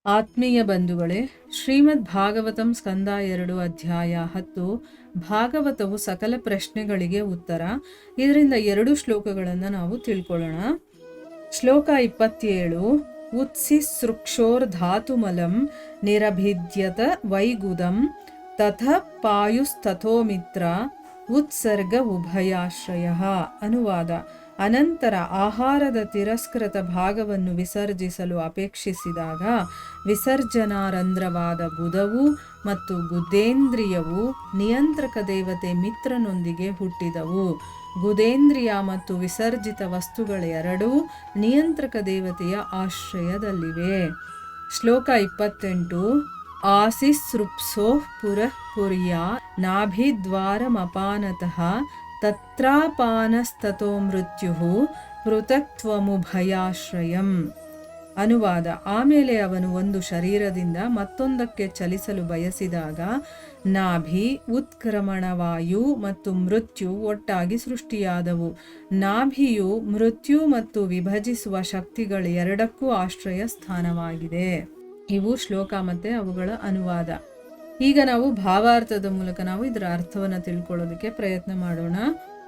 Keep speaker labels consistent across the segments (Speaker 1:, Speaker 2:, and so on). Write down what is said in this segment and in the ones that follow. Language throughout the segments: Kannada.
Speaker 1: ಆತ್ಮೀಯ ಬಂಧುಗಳೇ, ಶ್ರೀಮದ್ ಭಾಗವತಂ ಸ್ಕಂದ 2 ಅಧ್ಯಾಯ 10 ಭಾಗವತವು ಸಕಲ ಪ್ರಶ್ನೆಗಳಿಗೆ ಉತ್ತರ. ಇದರಿಂದ 2 ಶ್ಲೋಕಗಳನ್ನು ನಾವು ತಿಳ್ಕೊಳ್ಳೋಣ. ಶ್ಲೋಕ 27. ಉತ್ಸಿಸೃಕ್ಷೋರ್ಧಾತುಮಲಂ ನಿರಭಿದ್ಯತ ವೈಗುದಂ ತಥ ಪಾಯುಸ್ತಥೋ ಮಿತ್ರ ಉತ್ಸರ್ಗ ಉಭಯಾಶ್ರಯ. ಅನುವಾದ: ಅನಂತರ ಆಹಾರದ ತಿರಸ್ಕೃತ ಭಾಗವನ್ನು ವಿಸರ್ಜಿಸಲು ಅಪೇಕ್ಷಿಸಿದಾಗ ವಿಸರ್ಜನಾರಂಧ್ರವಾದ ಗುದವು ಮತ್ತು ಗುದೇಂದ್ರಿಯವು ನಿಯಂತ್ರಕ ದೇವತೆ ಮಿತ್ರನೊಂದಿಗೆ ಹುಟ್ಟಿದವು. ಗುದೇಂದ್ರಿಯ ಮತ್ತು ವಿಸರ್ಜಿತ ವಸ್ತುಗಳೆರಡೂ ನಿಯಂತ್ರಕ ದೇವತೆಯ ಆಶ್ರಯದಲ್ಲಿವೆ. ಶ್ಲೋಕ 28. ಆಸಿಸೃಪ್ಸೋ ಪುರಃ ಪುರ್ಯಾ ನಾಭಿದ್ವಾರಮಪಾನತಃ ತತ್ರಾಪಾನಸ್ತತೋ ಮೃತ್ಯು ಪೃಥಕ್ತ್ವಮುಭಯಾಶ್ರಯಂ. ಅನುವಾದ: ಆಮೇಲೆ ಅವನು ಒಂದು ಶರೀರದಿಂದ ಮತ್ತೊಂದಕ್ಕೆ ಚಲಿಸಲು ಬಯಸಿದಾಗ ನಾಭಿ, ಉತ್ಕ್ರಮಣವಾಯು ಮತ್ತು ಮೃತ್ಯು ಒಟ್ಟಾಗಿ ಸೃಷ್ಟಿಯಾದವು. ನಾಭಿಯು ಮೃತ್ಯು ಮತ್ತು ವಿಭಜಿಸುವ ಶಕ್ತಿಗಳೆರಡಕ್ಕೂ ಆಶ್ರಯ ಸ್ಥಾನವಾಗಿದೆ. ಇವು ಶ್ಲೋಕ ಮತ್ತೆ ಅವುಗಳ ಅನುವಾದ. ಈಗ ನಾವು ಭಾವಾರ್ಥದ ಮೂಲಕ ನಾವು ಇದರ ಅರ್ಥವನ್ನು ತಿಳ್ಕೊಳ್ಳೋದಕ್ಕೆ ಪ್ರಯತ್ನ ಮಾಡೋಣ.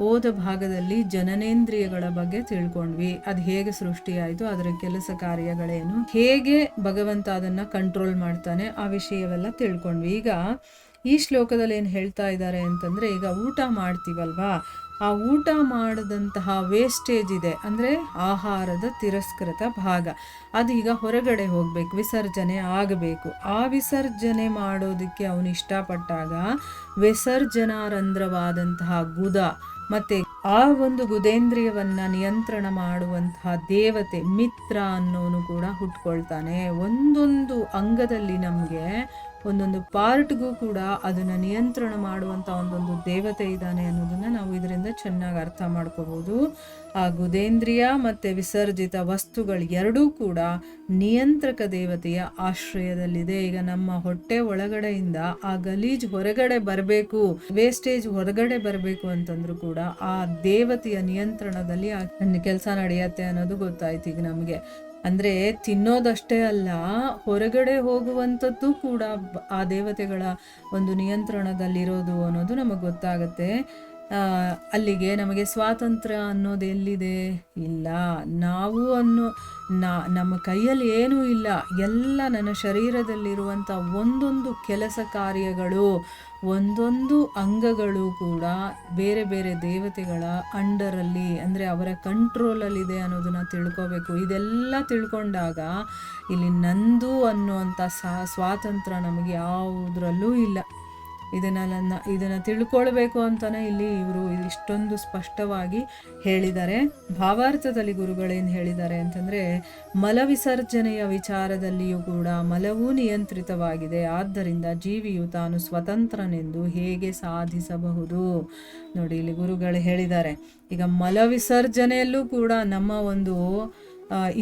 Speaker 1: ಓದ ಭಾಗದಲ್ಲಿ ಜನನೇಂದ್ರಿಯಗಳ ಬಗ್ಗೆ ತಿಳ್ಕೊಂಡ್ವಿ. ಅದು ಹೇಗೆ ಸೃಷ್ಟಿಯಾಯಿತು, ಅದರ ಕೆಲಸ ಕಾರ್ಯಗಳೇನು, ಹೇಗೆ ಭಗವಂತ ಅದನ್ನ ಕಂಟ್ರೋಲ್ ಮಾಡ್ತಾನೆ, ಆ ವಿಷಯವೆಲ್ಲ ತಿಳ್ಕೊಂಡ್ವಿ. ಈಗ ಈ ಶ್ಲೋಕದಲ್ಲಿ ಏನು ಹೇಳ್ತಾ ಇದ್ದಾರೆ ಅಂತಂದ್ರೆ, ಈಗ ಊಟ ಮಾಡ್ತೀವಲ್ವಾ, ಆ ಊಟ ಮಾಡದಂತಹ ವೇಸ್ಟೇಜ್ ಇದೆ, ಅಂದರೆ ಆಹಾರದ ತಿರಸ್ಕೃತ ಭಾಗ, ಅದು ಈಗ ಹೊರಗಡೆ ಹೋಗ್ಬೇಕು, ವಿಸರ್ಜನೆ ಆಗಬೇಕು. ಆ ವಿಸರ್ಜನೆ ಮಾಡೋದಕ್ಕೆ ಅವನು ಇಷ್ಟಪಟ್ಟಾಗ ವಿಸರ್ಜನಾರಂಧ್ರವಾದಂತಹ ಗುದ ಮತ್ತೆ ಆ ಒಂದು ಗುದೇಂದ್ರಿಯವನ್ನ ನಿಯಂತ್ರಣ ಮಾಡುವಂತಹ ದೇವತೆ ಮಿತ್ರ ಅನ್ನೋನು ಕೂಡ ಹುಟ್ಕೊಳ್ತಾನೆ. ಒಂದೊಂದು ಅಂಗದಲ್ಲಿ ನಮಗೆ ಒಂದೊಂದು ಪಾರ್ಟ್ಗೂ ಕೂಡ ಅದನ್ನ ನಿಯಂತ್ರಣ ಮಾಡುವಂತ ಒಂದೊಂದು ದೇವತೆ ಇದ್ದಾನೆ ಅನ್ನೋದನ್ನ ನಾವು ಇದರಿಂದ ಚೆನ್ನಾಗಿ ಅರ್ಥ ಮಾಡ್ಕೋಬಹುದು. ಆ ಗುದೇಂದ್ರಿಯ ಮತ್ತೆ ವಿಸರ್ಜಿತ ವಸ್ತುಗಳು ಎರಡೂ ಕೂಡ ನಿಯಂತ್ರಕ ದೇವತೆಯ ಆಶ್ರಯದಲ್ಲಿದೆ. ಈಗ ನಮ್ಮ ಹೊಟ್ಟೆ ಒಳಗಡೆಯಿಂದ ಆ ಗಲೀಜ್ ಹೊರಗಡೆ ಬರಬೇಕು, ವೇಸ್ಟೇಜ್ ಹೊರಗಡೆ ಬರಬೇಕು ಅಂತಂದ್ರೂ ಕೂಡ ಆ ದೇವತೆಯ ನಿಯಂತ್ರಣದಲ್ಲಿ ಆ ಕೆಲಸ ನಡೆಯತ್ತೆ ಅನ್ನೋದು ಗೊತ್ತಾಯ್ತು ಈಗ ನಮಗೆ. ಅಂದ್ರೆ ತಿನ್ನೋದಷ್ಟೇ ಅಲ್ಲ, ಹೊರಗಡೆ ಹೋಗುವಂಥದ್ದು ಕೂಡ ಆ ದೇವತೆಗಳ ಒಂದು ನಿಯಂತ್ರಣದಲ್ಲಿರೋದು ಅನ್ನೋದು ನಮಗೆ ಗೊತ್ತಾಗತ್ತೆ. ಅಲ್ಲಿಗೆ ನಮಗೆ ಸ್ವಾತಂತ್ರ್ಯ ಅನ್ನೋದು ಎಲ್ಲಿದೆ? ಇಲ್ಲ. ನಾವು ನಮ್ಮ ಕೈಯಲ್ಲಿ ಏನೂ ಇಲ್ಲ. ಎಲ್ಲ ನನ್ನ ಶರೀರದಲ್ಲಿರುವಂಥ ಒಂದೊಂದು ಕೆಲಸ ಕಾರ್ಯಗಳು, ಒಂದೊಂದು ಅಂಗಗಳು ಕೂಡ ಬೇರೆ ಬೇರೆ ದೇವತೆಗಳ ಅಂಡರಲ್ಲಿ, ಅಂದರೆ ಅವರ ಕಂಟ್ರೋಲಲ್ಲಿದೆ ಅನ್ನೋದನ್ನ ತಿಳ್ಕೋಬೇಕು. ಇದೆಲ್ಲ ತಿಳ್ಕೊಂಡಾಗ ಇಲ್ಲಿ ನಂದು ಅನ್ನುವಂಥ ಸ್ವಾತಂತ್ರ್ಯ ನಮಗೆ ಯಾವುದರಲ್ಲೂ ಇಲ್ಲ. ಇದನ್ನ ತಿಳ್ಕೊಳ್ಬೇಕು ಅಂತಾನೆ ಇಲ್ಲಿ ಇವರು ಇಷ್ಟೊಂದು ಸ್ಪಷ್ಟವಾಗಿ ಹೇಳಿದ್ದಾರೆ. ಭಾವಾರ್ಥದಲ್ಲಿ ಗುರುಗಳೇನು ಹೇಳಿದ್ದಾರೆ ಅಂತಂದ್ರೆ, ಮಲ ವಿಸರ್ಜನೆಯ ವಿಚಾರದಲ್ಲಿಯೂ ಕೂಡ ಮಲವೂ ನಿಯಂತ್ರಿತವಾಗಿದೆ. ಆದ್ದರಿಂದ ಜೀವಿಯು ತಾನು ಸ್ವತಂತ್ರನೆಂದು ಹೇಗೆ ಸಾಧಿಸಬಹುದು? ನೋಡಿ, ಇಲ್ಲಿ ಗುರುಗಳು ಹೇಳಿದ್ದಾರೆ, ಈಗ ಮಲ ವಿಸರ್ಜನೆಯಲ್ಲೂ ಕೂಡ ನಮ್ಮ ಒಂದು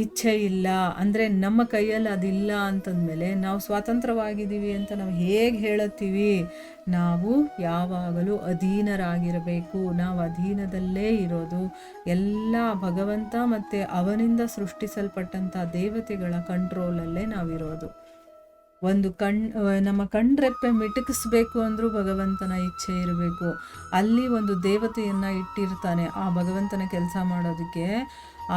Speaker 1: ಇಚ್ಛೆ ಇಲ್ಲ, ಅಂದರೆ ನಮ್ಮ ಕೈಯಲ್ಲಿ ಅದಿಲ್ಲ ಅಂತಂದಮೇಲೆ ನಾವು ಸ್ವತಂತ್ರವಾಗಿದ್ದೀವಿ ಅಂತ ನಾವು ಹೇಗೆ ಹೇಳುತ್ತೀವಿ? ನಾವು ಯಾವಾಗಲೂ ಅಧೀನರಾಗಿರಬೇಕು. ನಾವು ಅಧೀನದಲ್ಲೇ ಇರೋದು. ಎಲ್ಲ ಭಗವಂತ ಮತ್ತು ಅವನಿಂದ ಸೃಷ್ಟಿಸಲ್ಪಟ್ಟಂಥ ದೇವತೆಗಳ ಕಂಟ್ರೋಲಲ್ಲೇ ನಾವಿರೋದು. ಒಂದು ನಮ್ಮ ಕಣ್ರೆಪ್ಪೆ ಮಿಟುಕಿಸ್ಬೇಕು ಅಂದರೂ ಭಗವಂತನ ಇಚ್ಛೆ ಇರಬೇಕು. ಅಲ್ಲಿ ಒಂದು ದೇವತೆಯನ್ನು ಇಟ್ಟಿರ್ತಾನೆ ಆ ಭಗವಂತನ ಕೆಲಸ ಮಾಡೋದಕ್ಕೆ. ಆ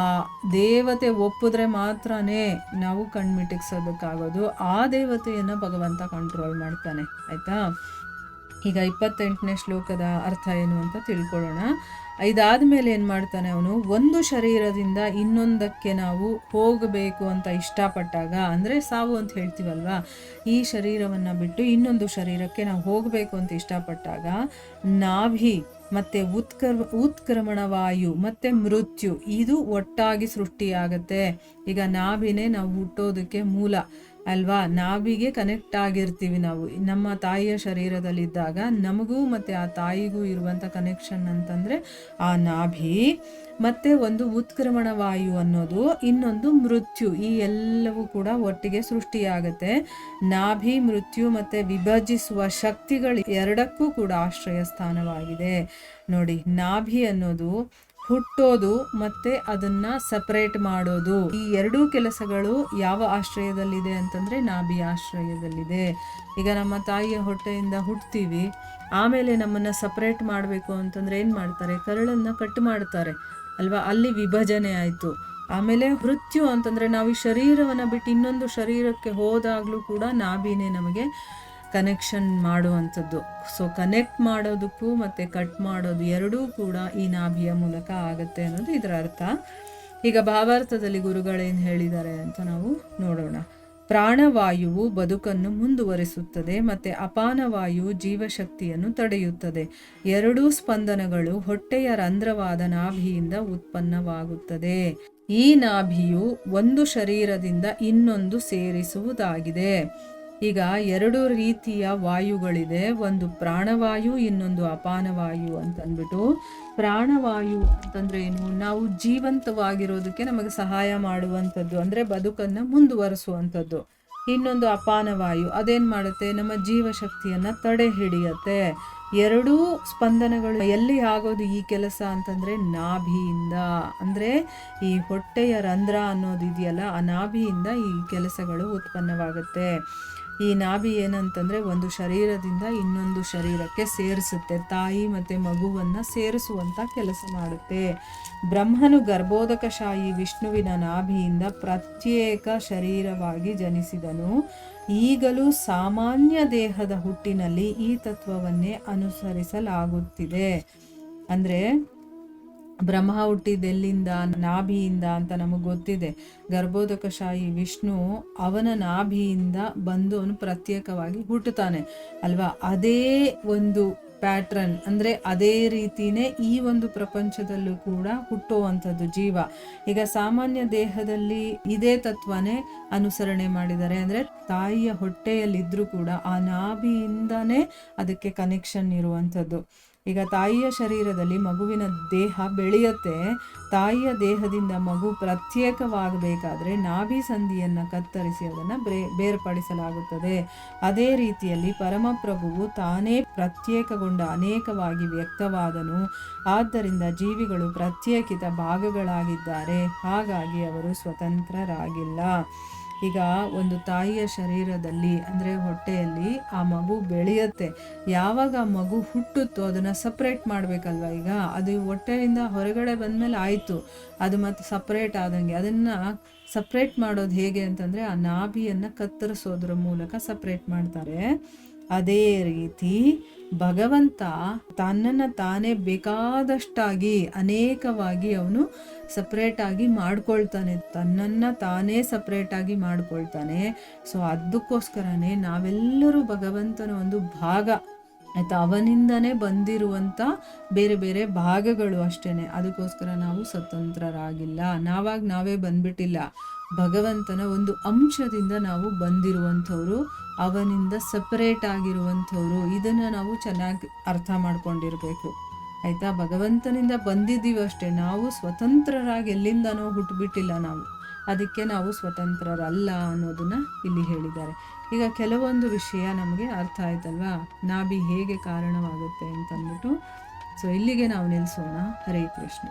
Speaker 1: ದೇವತೆ ಒಪ್ಪಿದ್ರೆ ಮಾತ್ರನೇ ನಾವು ಕಣ್ಮಿಟಿಕ್ಸೋದಕ್ಕಾಗೋದು. ಆ ದೇವತೆಯನ್ನು ಭಗವಂತ ಕಂಟ್ರೋಲ್ ಮಾಡ್ತಾನೆ. ಆಯಿತಾ? ಈಗ 28ನೇ ಶ್ಲೋಕದ ಅರ್ಥ ಏನು ಅಂತ ತಿಳ್ಕೊಳ್ಳೋಣ. ಇದಾದ ಮೇಲೆ ಏನು ಮಾಡ್ತಾನೆ ಅವನು? ಒಂದು ಶರೀರದಿಂದ ಇನ್ನೊಂದಕ್ಕೆ ನಾವು ಹೋಗಬೇಕು ಅಂತ ಇಷ್ಟಪಟ್ಟಾಗ, ಅಂದರೆ ಸಾವು ಅಂತ ಹೇಳ್ತೀವಲ್ವಾ, ಈ ಶರೀರವನ್ನು ಬಿಟ್ಟು ಇನ್ನೊಂದು ಶರೀರಕ್ಕೆ ನಾವು ಹೋಗಬೇಕು ಅಂತ ಇಷ್ಟಪಟ್ಟಾಗ ನಾಭಿ ಮತ್ತು ಉತ್ಕ್ರಮಣವಾಯು ಮತ್ತು ಮೃತ್ಯು ಇದು ಒಟ್ಟಾಗಿ ಸೃಷ್ಟಿಯಾಗತ್ತೆ. ಈಗ ನಾಭಿನೇ ನಾವು ಹುಟ್ಟೋದಕ್ಕೆ ಮೂಲ ಅಲ್ವಾ? ನಾಭಿಗೆ ಕನೆಕ್ಟ್ ಆಗಿರ್ತೀವಿ ನಾವು. ನಮ್ಮ ತಾಯಿಯ ಶರೀರದಲ್ಲಿದ್ದಾಗ ನಮಗೂ ಮತ್ತು ಆ ತಾಯಿಗೂ ಇರುವಂಥ ಕನೆಕ್ಷನ್ ಅಂತಂದರೆ ಆ ನಾಭಿ, ಮತ್ತು ಒಂದು ಉತ್ಕ್ರಮಣ ವಾಯು ಅನ್ನೋದು, ಇನ್ನೊಂದು ಮೃತ್ಯು. ಈ ಎಲ್ಲವೂ ಕೂಡ ಒಟ್ಟಿಗೆ ಸೃಷ್ಟಿಯಾಗತ್ತೆ. ನಾಭಿ, ಮೃತ್ಯು ಮತ್ತು ವಿಭಜಿಸುವ ಶಕ್ತಿಗಳು ಎರಡಕ್ಕೂ ಕೂಡ ಆಶ್ರಯ ಸ್ಥಾನವಾಗಿದೆ. ನೋಡಿ, ನಾಭಿ ಅನ್ನೋದು ಹುಟ್ಟೋದು ಮತ್ತು ಅದನ್ನು ಸಪರೇಟ್ ಮಾಡೋದು, ಈ ಎರಡೂ ಕೆಲಸಗಳು ಯಾವ ಆಶ್ರಯದಲ್ಲಿದೆ ಅಂತಂದರೆ ನಾಭಿ ಆಶ್ರಯದಲ್ಲಿದೆ. ಈಗ ನಮ್ಮ ತಾಯಿಯ ಹೊಟ್ಟೆಯಿಂದ ಹುಟ್ತೀವಿ, ಆಮೇಲೆ ನಮ್ಮನ್ನು ಸಪರೇಟ್ ಮಾಡಬೇಕು ಅಂತಂದರೆ ಏನು ಮಾಡ್ತಾರೆ, ಕರಳನ್ನು ಕಟ್ ಮಾಡ್ತಾರೆ ಅಲ್ವಾ, ಅಲ್ಲಿ ವಿಭಜನೆ ಆಯಿತು. ಆಮೇಲೆ ಮೃತ್ಯು ಅಂತಂದರೆ ನಾವು ಈ ಶರೀರವನ್ನು ಬಿಟ್ಟು ಇನ್ನೊಂದು ಶರೀರಕ್ಕೆ ಹೋದಾಗಲೂ ಕೂಡ ನಾಭಿನೇ ನಮಗೆ ಕನೆಕ್ಷನ್ ಮಾಡುವಂಥದ್ದು. ಸೊ ಕನೆಕ್ಟ್ ಮಾಡೋದಕ್ಕೂ ಮತ್ತು ಕಟ್ ಮಾಡೋದು ಎರಡೂ ಕೂಡ ಈ ನಾಭಿಯ ಮೂಲಕ ಆಗುತ್ತೆ ಅನ್ನೋದು ಇದರ ಅರ್ಥ. ಈಗ ಭಾವಾರ್ಥದಲ್ಲಿ ಗುರುಗಳೇನು ಹೇಳಿದ್ದಾರೆ ಅಂತ ನಾವು ನೋಡೋಣ. ಪ್ರಾಣವಾಯುವು ಬದುಕನ್ನು ಮುಂದುವರಿಸುತ್ತದೆ ಮತ್ತು ಅಪಾನವಾಯು ಜೀವಶಕ್ತಿಯನ್ನು ತಡೆಯುತ್ತದೆ. ಎರಡೂ ಸ್ಪಂದನಗಳು ಹೊಟ್ಟೆಯ ರಂಧ್ರವಾದ ನಾಭಿಯಿಂದ ಉತ್ಪನ್ನವಾಗುತ್ತದೆ. ಈ ನಾಭಿಯು ಒಂದು ಶರೀರದಿಂದ ಇನ್ನೊಂದು ಸೇರಿಸುವುದಾಗಿದೆ. ಈಗ ಎರಡು ರೀತಿಯ ವಾಯುಗಳಿದೆ, ಒಂದು ಪ್ರಾಣವಾಯು, ಇನ್ನೊಂದು ಅಪಾನವಾಯು ಅಂತಂದ್ಬಿಟ್ಟು. ಪ್ರಾಣವಾಯು ಅಂತಂದ್ರೆ ಏನು, ನಾವು ಜೀವಂತವಾಗಿರೋದಕ್ಕೆ ನಮಗೆ ಸಹಾಯ ಮಾಡುವಂಥದ್ದು, ಅಂದರೆ ಬದುಕನ್ನು ಮುಂದುವರಿಸುವಂಥದ್ದು. ಇನ್ನೊಂದು ಅಪಾನವಾಯು, ಅದೇನು ಮಾಡುತ್ತೆ, ನಮ್ಮ ಜೀವಶಕ್ತಿಯನ್ನು ತಡೆ ಹಿಡಿಯುತ್ತೆ. ಎರಡೂ ಸ್ಪಂದನಗಳು ಎಲ್ಲಿ ಆಗೋದು ಈ ಕೆಲಸ ಅಂತಂದರೆ ನಾಭಿಯಿಂದ, ಅಂದರೆ ಈ ಹೊಟ್ಟೆಯ ರಂಧ್ರ ಅನ್ನೋದು ಇದೆಯಲ್ಲ, ಆ ನಾಭಿಯಿಂದ ಈ ಕೆಲಸಗಳು ಉತ್ಪನ್ನವಾಗುತ್ತೆ. ಈ ನಾಭಿ ಏನಂತಂದರೆ ಒಂದು ಶರೀರದಿಂದ ಇನ್ನೊಂದು ಶರೀರಕ್ಕೆ ಸೇರಿಸುತ್ತೆ, ತಾಯಿ ಮತ್ತು ಮಗುವನ್ನು ಸೇರಿಸುವಂಥ ಕೆಲಸ ಮಾಡುತ್ತೆ. ಬ್ರಹ್ಮನು ಗರ್ಭೋದಕಶಾಹಿ ವಿಷ್ಣುವಿನ ನಾಭಿಯಿಂದ ಪ್ರತ್ಯೇಕ ಶರೀರವಾಗಿ ಜನಿಸಿದನು. ಈಗಲೂ ಸಾಮಾನ್ಯ ದೇಹದ ಹುಟ್ಟಿನಲ್ಲಿ ಈ ತತ್ವವನ್ನೇ ಅನುಸರಿಸಲಾಗುತ್ತಿದೆ. ಅಂದರೆ ಬ್ರಹ್ಮ ಹುಟ್ಟಿದೆಲ್ಲಿಂದ, ನಾಭಿಯಿಂದ ಅಂತ ನಮಗೆ ಗೊತ್ತಿದೆ. ಗರ್ಭೋದಕಶಾಹಿ ವಿಷ್ಣು ಅವನ ನಾಭಿಯಿಂದ ಬಂದು ಅವನು ಪ್ರತ್ಯೇಕವಾಗಿ ಹುಟ್ಟುತ್ತಾನೆ ಅಲ್ವಾ. ಅದೇ ಒಂದು ಪ್ಯಾಟ್ರನ್, ಅಂದರೆ ಅದೇ ರೀತಿಯೇ ಈ ಒಂದು ಪ್ರಪಂಚದಲ್ಲೂ ಕೂಡ ಹುಟ್ಟುವಂಥದ್ದು ಜೀವ. ಈಗ ಸಾಮಾನ್ಯ ದೇಹದಲ್ಲಿ ಇದೇ ತತ್ವನೇ ಅನುಸರಣೆ ಮಾಡಿದ್ದಾರೆ, ಅಂದರೆ ತಾಯಿಯ ಹೊಟ್ಟೆಯಲ್ಲಿದ್ದರೂ ಕೂಡ ಆ ನಾಭಿಯಿಂದನೇ ಅದಕ್ಕೆ ಕನೆಕ್ಷನ್ ಇರುವಂಥದ್ದು. ಈಗ ತಾಯಿಯ ಶರೀರದಲ್ಲಿ ಮಗುವಿನ ದೇಹ ಬೆಳೆಯುತ್ತೆ. ತಾಯಿಯ ದೇಹದಿಂದ ಮಗು ಪ್ರತ್ಯೇಕವಾಗಬೇಕಾದ್ರೆ ನಾಭಿ ಸಂಧಿಯನ್ನು ಕತ್ತರಿಸಿ ಅದನ್ನು ಬೇರ್ಪಡಿಸಲಾಗುತ್ತದೆ. ಅದೇ ರೀತಿಯಲ್ಲಿ ಪರಮಪ್ರಭುವು ತಾನೇ ಪ್ರತ್ಯೇಕಗೊಂಡ ಅನೇಕವಾಗಿ ವ್ಯಕ್ತವಾದನು. ಆದ್ದರಿಂದ ಜೀವಿಗಳು ಪ್ರತ್ಯೇಕಿತ ಭಾಗಗಳಾಗಿದ್ದಾರೆ, ಹಾಗಾಗಿ ಅವರು ಸ್ವತಂತ್ರರಾಗಿಲ್ಲ. ಈಗ ಒಂದು ತಾಯಿಯ ಶರೀರದಲ್ಲಿ, ಅಂದರೆ ಹೊಟ್ಟೆಯಲ್ಲಿ ಆ ಮಗು ಬೆಳೆಯುತ್ತೆ. ಯಾವಾಗ ಆ ಮಗು ಹುಟ್ಟುತ್ತೋ ಅದನ್ನು ಸಪ್ರೇಟ್ ಮಾಡಬೇಕಲ್ವ. ಈಗ ಅದು ಹೊಟ್ಟೆಯಿಂದ ಹೊರಗಡೆ ಬಂದಮೇಲೆ ಆಯಿತು, ಅದು ಮತ್ತೆ ಸಪ್ರೇಟ್ ಆದಂಗೆ. ಅದನ್ನು ಸಪ್ರೇಟ್ ಮಾಡೋದು ಹೇಗೆ ಅಂತಂದರೆ ಆ ನಾಭಿಯನ್ನು ಕತ್ತರಿಸೋದ್ರ ಮೂಲಕ ಸಪ್ರೇಟ್ ಮಾಡ್ತಾರೆ. ಅದೇ ರೀತಿ ಭಗವಂತ ತನ್ನನ್ನು ತಾನೇ ಬೇಕಾದಷ್ಟಾಗಿ ಅನೇಕವಾಗಿ ಅವನು ಸಪ್ರೇಟಾಗಿ ಮಾಡ್ಕೊಳ್ತಾನೆ, ತನ್ನನ್ನು ತಾನೇ ಸಪ್ರೇಟಾಗಿ ಮಾಡ್ಕೊಳ್ತಾನೆ. ಸೊ ಅದಕ್ಕೋಸ್ಕರನೇ ನಾವೆಲ್ಲರೂ ಭಗವಂತನ ಒಂದು ಭಾಗ ಆಯಿತಾ, ಅವನಿಂದನೇ ಬಂದಿರುವಂಥ ಬೇರೆ ಬೇರೆ ಭಾಗಗಳು ಅಷ್ಟೇ. ಅದಕ್ಕೋಸ್ಕರ ನಾವು ಸ್ವತಂತ್ರರಾಗಿಲ್ಲ, ನಾವೇ ಬಂದ್ಬಿಟ್ಟಿಲ್ಲ. ಭಗವಂತನ ಒಂದು ಅಂಶದಿಂದ ನಾವು ಬಂದಿರುವಂಥವ್ರು, ಅವನಿಂದ ಸಪರೇಟ್ ಆಗಿರುವಂಥವ್ರು. ಇದನ್ನು ನಾವು ಚೆನ್ನಾಗಿ ಅರ್ಥ ಮಾಡ್ಕೊಂಡಿರಬೇಕು ಆಯಿತಾ. ಭಗವಂತನಿಂದ ಬಂದಿದ್ದೀವಿ ಅಷ್ಟೇ, ನಾವು ಸ್ವತಂತ್ರರಾಗಿ ಎಲ್ಲಿಂದನೋ ಹುಟ್ಟುಬಿಟ್ಟಿಲ್ಲ ನಾವು, ಅದಕ್ಕೆ ನಾವು ಸ್ವತಂತ್ರರಲ್ಲ ಅನ್ನೋದನ್ನು ಇಲ್ಲಿ ಹೇಳಿದ್ದಾರೆ. ಈಗ ಕೆಲವೊಂದು ವಿಷಯ ನಮಗೆ ಅರ್ಥ ಆಯ್ತಲ್ವಾ, ನಾಭಿ ಹೇಗೆ ಕಾರಣವಾಗುತ್ತೆ ಅಂತಂದ್ಬಿಟ್ಟು. ಸೊ ಇಲ್ಲಿಗೆ ನಾವು ನಿಲ್ಲಿಸೋಣ. ಹರೇ ಕೃಷ್ಣ.